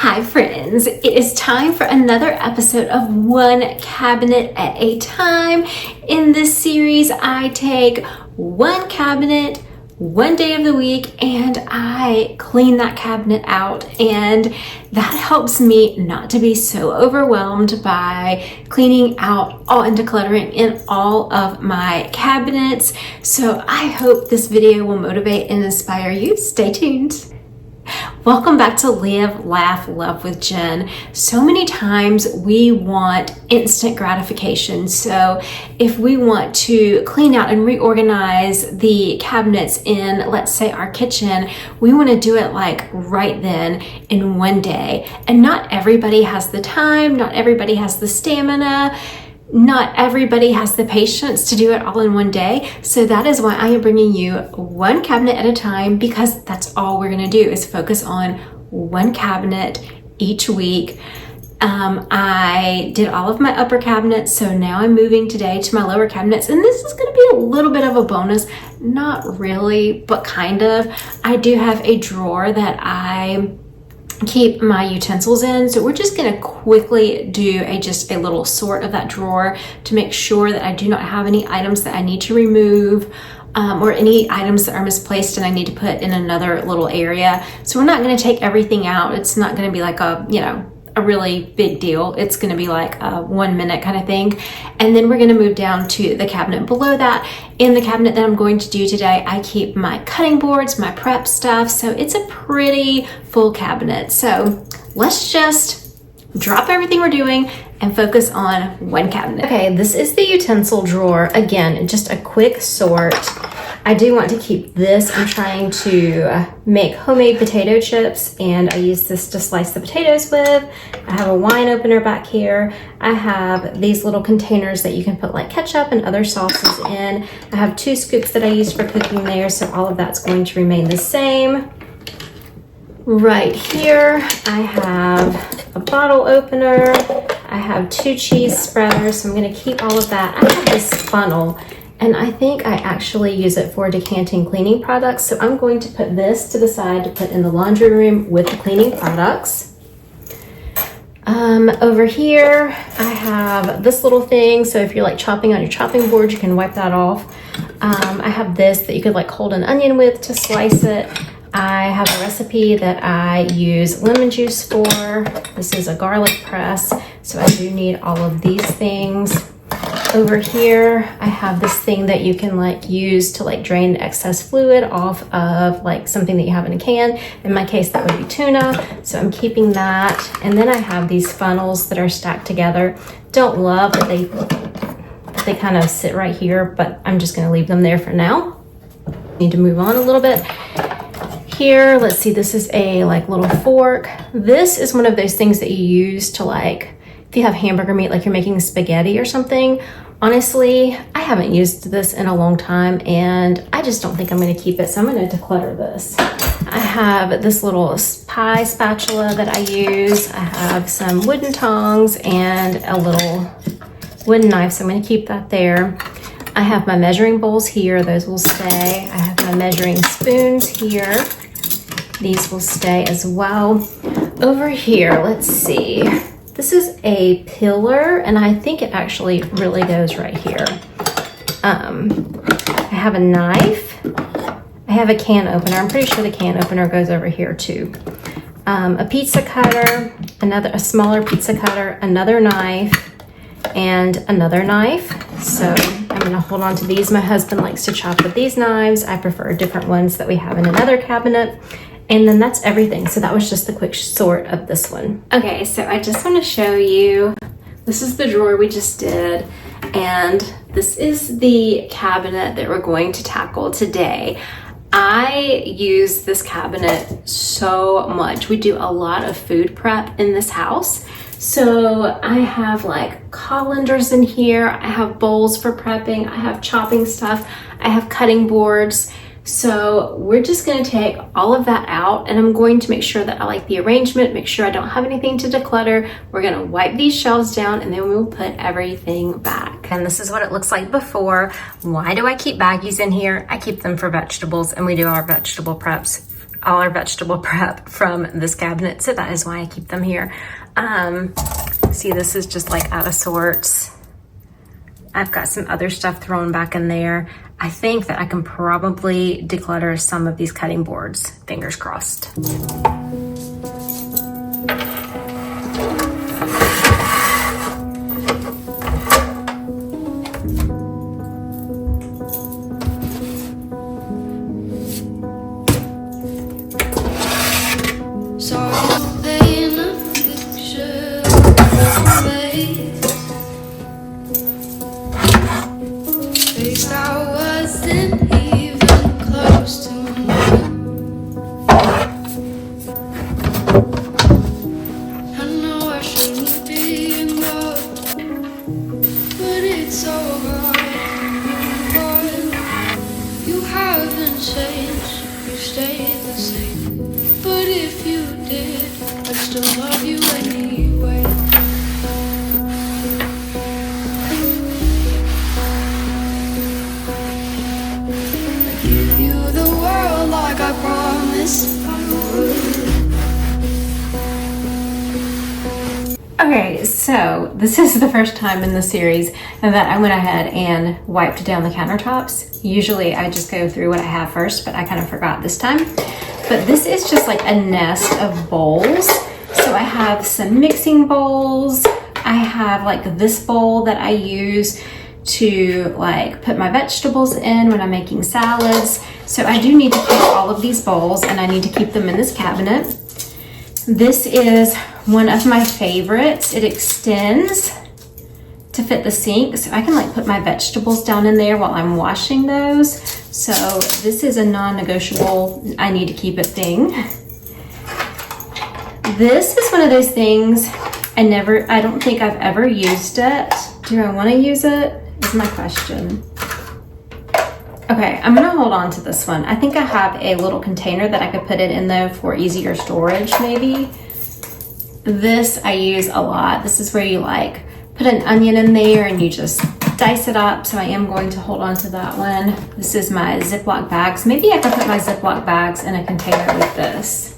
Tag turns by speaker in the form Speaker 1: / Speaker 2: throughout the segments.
Speaker 1: Hi friends, it is time for another episode of One Cabinet at a Time. In this series, I take one cabinet, one day of the week, and I clean that cabinet out, and that helps me not to be so overwhelmed by cleaning out and decluttering in all of my cabinets. So I hope this video will motivate and inspire you. Stay tuned. Welcome back to Live, Laugh, Love with Jen. So many times we want instant gratification. So if we want to clean out and reorganize the cabinets in, let's say, our kitchen, we want to do it like right then in one day. And not everybody has the time, not everybody has the stamina. Not everybody has the patience to do it all in one day. So that is why I am bringing you one cabinet at a time, because that's all we're going to do is focus on one cabinet each week. I did all of my upper cabinets, so now I'm moving today to my lower cabinets, and this is going to be a little bit of a bonus. Not really, but kind of. I do have a drawer that I keep my utensils in, so we're just going to quickly do just a little sort of that drawer to make sure that I do not have any items that I need to remove, or any items that are misplaced and I need to put in another little area. So we're not going to take everything out. It's not going to be like a really big deal. It's going to be like a 1 minute kind of thing. And then we're going to move down to the cabinet below that. In the cabinet that I'm going to do today, I keep my cutting boards, my prep stuff. So it's a pretty full cabinet. So let's just drop everything we're doing and focus on one cabinet. Okay, this is the utensil drawer. Again, just a quick sort. I do want to keep this. I'm trying to make homemade potato chips, and I use this to slice the potatoes with. I have a wine opener back here. I have these little containers that you can put like ketchup and other sauces in. I have 2 scoops that I use for cooking there, so all of that's going to remain the same. Right here, I have a bottle opener. I have 2 cheese spreaders, so I'm going to keep all of that. I have this funnel, and I think I actually use it for decanting cleaning products. So I'm going to put this to the side to put in the laundry room with the cleaning products. Over here, I have this little thing. So if you're like chopping on your chopping board, you can wipe that off. I have this that you could like hold an onion with to slice it. I have a recipe that I use lemon juice for. This is a garlic press. So I do need all of these things. Over here, I have this thing that you can like use to like drain excess fluid off of like something that you have in a can. In my case, that would be tuna. So I'm keeping that. And then I have these funnels that are stacked together. Don't love that they kind of sit right here, but I'm just going to leave them there for now. Need to move on a little bit. Here, let's see, this is a like little fork. This is one of those things that you use to like, if you have hamburger meat, like you're making spaghetti or something. Honestly, I haven't used this in a long time, and I just don't think I'm going to keep it, so I'm going to declutter this. I have this little pie spatula that I use. I have some wooden tongs and a little wooden knife, so I'm going to keep that there. I have my measuring bowls here. Those will stay. I have my measuring spoons here. These will stay as well. Over here, let's see. This is a pillar, and I think it actually really goes right here. I have a knife. I have a can opener. I'm pretty sure the can opener goes over here too. A pizza cutter, a smaller pizza cutter, another knife, and another knife. So I'm going to hold on to these. My husband likes to chop with these knives. I prefer different ones that we have in another cabinet. And then that's everything. So that was just the quick sort of this one. Okay, so I just want to show you, this is the drawer we just did, and this is the cabinet that we're going to tackle today. I use this cabinet so much. We do a lot of food prep in this house. So I have like colanders in here. I have bowls for prepping. I have chopping stuff. I have cutting boards. So we're just going to take all of that out, and I'm going to make sure that I like the arrangement, make sure I don't have anything to declutter. We're going to wipe these shelves down, and then we'll put everything back. And this is what it looks like before. Why do I keep baggies in here? I keep them for vegetables, and we do our vegetable preps all our vegetable prep from this cabinet, so that is why I keep them here. See, this is just like out of sorts. I've got some other stuff thrown back in there. I think that I can probably declutter some of these cutting boards, fingers crossed. Okay, so this is the first time in the series that I went ahead and wiped down the countertops. Usually I just go through what I have first, but I kind of forgot this time. But this is just like a nest of bowls. So I have some mixing bowls. I have like this bowl that I use to like put my vegetables in when I'm making salads. So I do need to keep all of these bowls, and I need to keep them in this cabinet. This is one of my favorites. It extends to fit the sink, so I can like put my vegetables down in there while I'm washing those. So this is a non-negotiable, I need to keep it thing. This is one of those things I don't think I've ever used it. Do I want to use it? Is my question. Okay, I'm gonna hold on to this one. I think I have a little container that I could put it in though for easier storage maybe. This I use a lot. This is where you like put an onion in there and you just dice it up. So I am going to hold on to that one. This is my Ziploc bags. Maybe I could put my Ziploc bags in a container with this.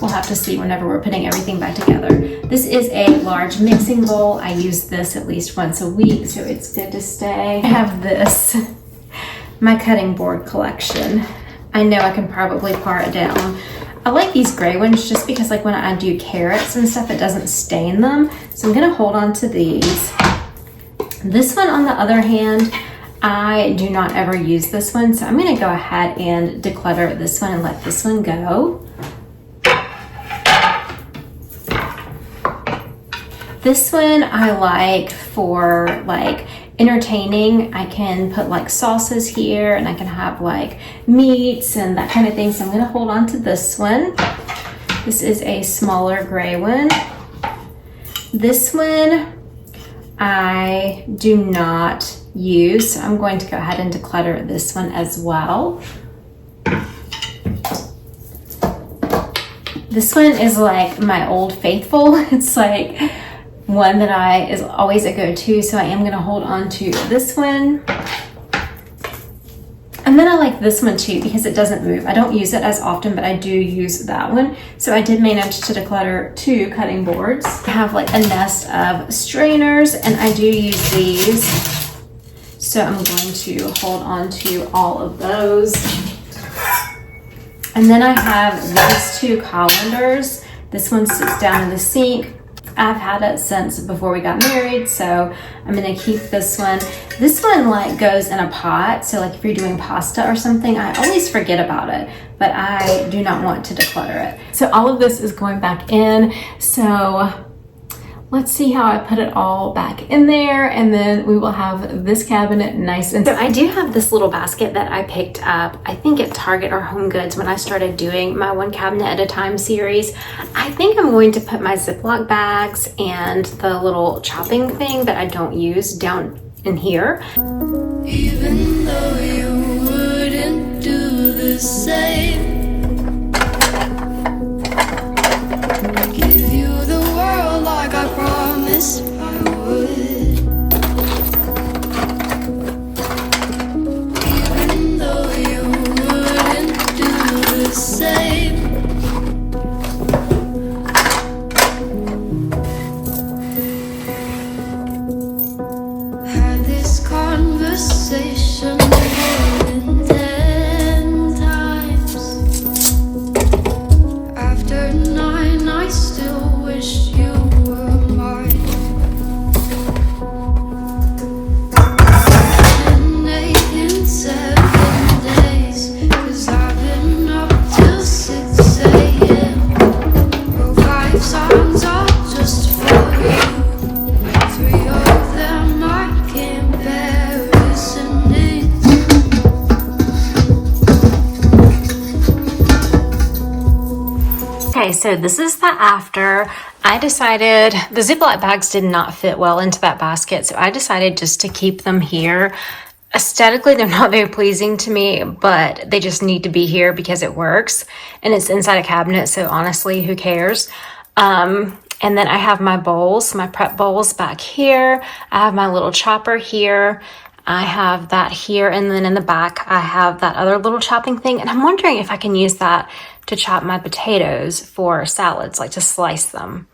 Speaker 1: We'll have to see whenever we're putting everything back together. This is a large mixing bowl. I use this at least once a week, so it's good to stay. I have this, my cutting board collection. I know I can probably par it down. I like these gray ones just because like when I do carrots and stuff, it doesn't stain them. So I'm gonna hold on to these. This one on the other hand, I do not ever use this one. So I'm gonna go ahead and declutter this one and let this one go. This one I like for like entertaining. I can put like sauces here and I can have like meats and that kind of thing. So I'm gonna hold on to this one. This is a smaller gray one. This one I do not use, so I'm going to go ahead and declutter this one as well. This one is like my old faithful. It's like one that is always a go-to, so I am going to hold on to this one. And then I like this one too because it doesn't move. I don't use it as often, but I do use that one. So I did manage to declutter 2 cutting boards. I have like a nest of strainers and I do use these. So I'm going to hold on to all of those. And then I have these 2 colanders. This one sits down in the sink. I've had it since before we got married, so I'm gonna keep this one. This one like goes in a pot, so like if you're doing pasta or something, I always forget about it, but I do not want to declutter it. So all of this is going back in, so let's see how I put it all back in there, and then we will have this cabinet nice and... So I do have this little basket that I picked up, I think at Target or Home Goods when I started doing my One Cabinet at a Time series. I think I'm going to put my Ziploc bags and the little chopping thing that I don't use down in here.
Speaker 2: Even though you wouldn't do the same, give you the world like I promised I would. Even though you wouldn't do the same, songs are just for you. 3 of them are comparison needs.
Speaker 1: Okay, so this is the after. I decided the Ziploc bags did not fit well into that basket, so I decided just to keep them here. Aesthetically, they're not very pleasing to me, but they just need to be here because it works. And it's inside a cabinet, so honestly, who cares? And then I have my bowls, my prep bowls back here. I have my little chopper here. I have that here, and then in the back, I have that other little chopping thing. And I'm wondering if I can use that to chop my potatoes for salads, like to slice them.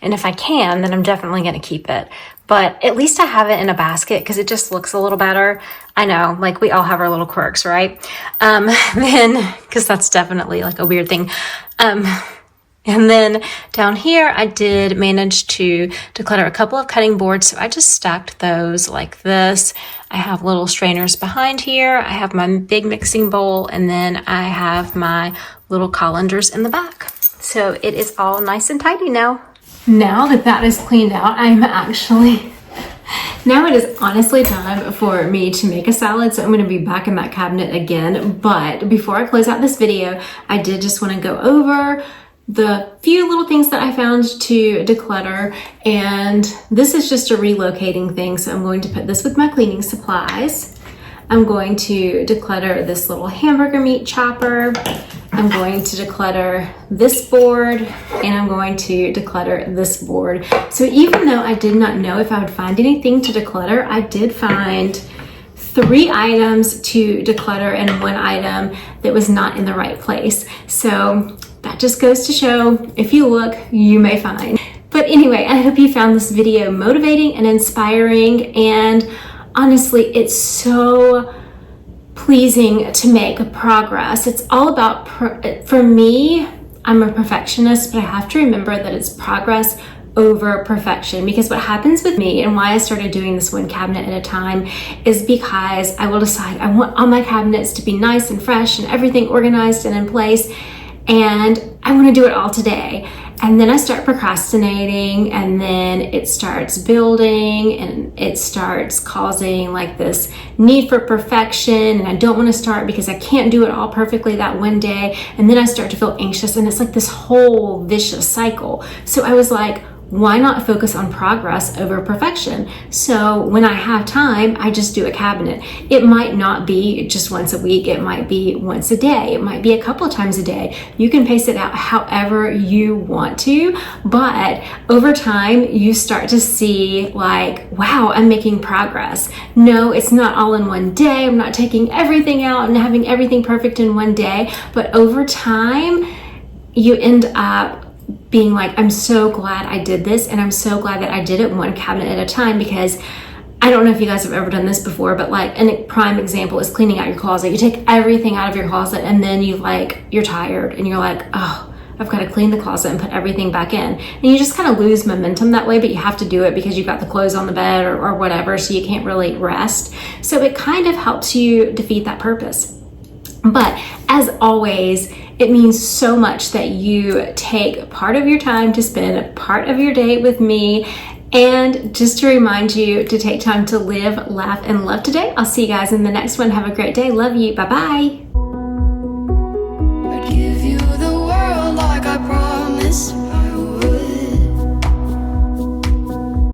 Speaker 1: And if I can, then I'm definitely going to keep it. But at least I have it in a basket because it just looks a little better. I know, like we all have our little quirks, right? Then, because that's definitely like a weird thing. And then down here, I did manage to declutter a couple of cutting boards. So I just stacked those like this. I have little strainers behind here. I have my big mixing bowl, and then I have my little colanders in the back. So it is all nice and tidy now. Now that that is cleaned out, now it is honestly time for me to make a salad. So I'm going to be back in that cabinet again. But before I close out this video, I did just want to go over the few little things that I found to declutter, and this is just a relocating thing. So I'm going to put this with my cleaning supplies. I'm going to declutter this little hamburger meat chopper. I'm going to declutter this board, and I'm going to declutter this board. So even though I did not know if I would find anything to declutter, I did find 3 items to declutter and 1 item that was not in the right place. So that just goes to show, if you look, you may find. But anyway, I hope you found this video motivating and inspiring. And honestly, it's so pleasing to make progress. It's all about, for me, I'm a perfectionist, but I have to remember that it's progress over perfection. Because what happens with me, and why I started doing this 1 cabinet at a time, is because I will decide I want all my cabinets to be nice and fresh and everything organized and in place, and I want to do it all today. And then I start procrastinating, and then it starts building, and it starts causing like this need for perfection, and I don't want to start because I can't do it all perfectly that one day, and then I start to feel anxious, and it's like this whole vicious cycle. So I was like, why not focus on progress over perfection? So when I have time, I just do a cabinet. It might not be just once a week. It might be once a day. It might be a couple of times a day. You can pace it out however you want to, but over time, you start to see like, wow, I'm making progress. No, it's not all in one day. I'm not taking everything out and having everything perfect in one day, but over time, you end up being like, I'm so glad I did this, and I'm so glad that I did it 1 cabinet at a time. Because I don't know if you guys have ever done this before, but like a prime example is cleaning out your closet. You take everything out of your closet, and then you're tired, and you're like, oh, I've got to clean the closet and put everything back in. And you just kind of lose momentum that way, but you have to do it because you've got the clothes on the bed or whatever, so you can't really rest. So it kind of helps you defeat that purpose. But as always, it means so much that you take part of your time to spend part of your day with me. And just to remind you to take time to live, laugh, and love today. I'll see you guys in the next one. Have a great day. Love you. Bye-bye.
Speaker 2: I'd give you the world like I promised.